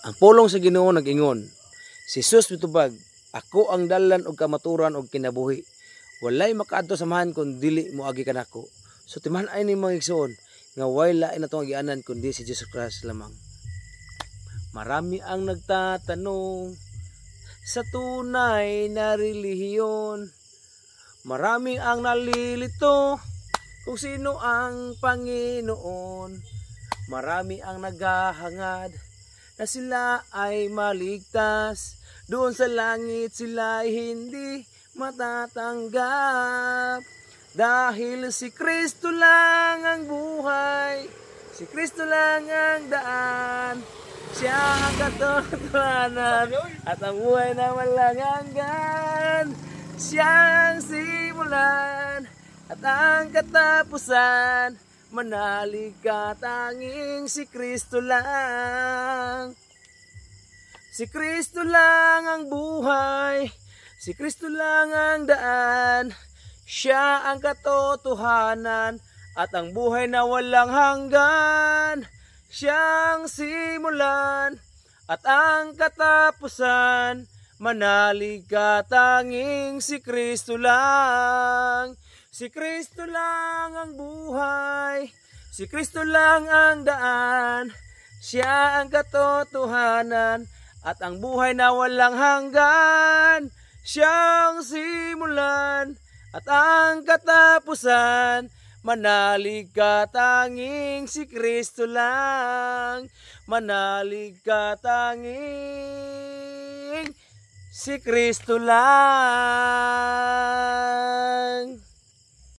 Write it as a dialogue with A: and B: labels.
A: Ang pulong sa Ginoo nag-ingon, si Jesus mitubag, ako ang dalan og kamaturan og kinabuhi. Walay makaadto samahan kun dili mo agi kanako. So timan-ay ni mga igsoon nga way lain natong agianan kundi si Jesus Christ lamang. Marami ang nagtatanong sa tunay na relihiyon. Maraming ang nalilito kung sino ang Panginoon. Marami ang naghahangad na sila ay maligtas. Doon sa langit sila ay hindi matatanggap. Dahil si Kristo lang ang buhay, si Kristo lang ang daan. Siya ang katotohanan at ang buhay na walang hanggan. Siya ang simulan at ang katapusan. Manalig ka, tanging si Kristo lang. Si Kristo lang ang buhay, si Kristo lang ang daan. Siya ang katotohanan at ang buhay na walang hanggan. Siya ang simulan at ang katapusan. Manalig ka, tanging si Kristo lang. Si Kristo lang ang buhay, si Kristo lang ang daan. Siya ang katotohanan at ang buhay na walang hanggan. Siya ang simulan at ang katapusan. Manalig ka, tanging si Kristo lang. Manalig ka, tanging si Kristo lang.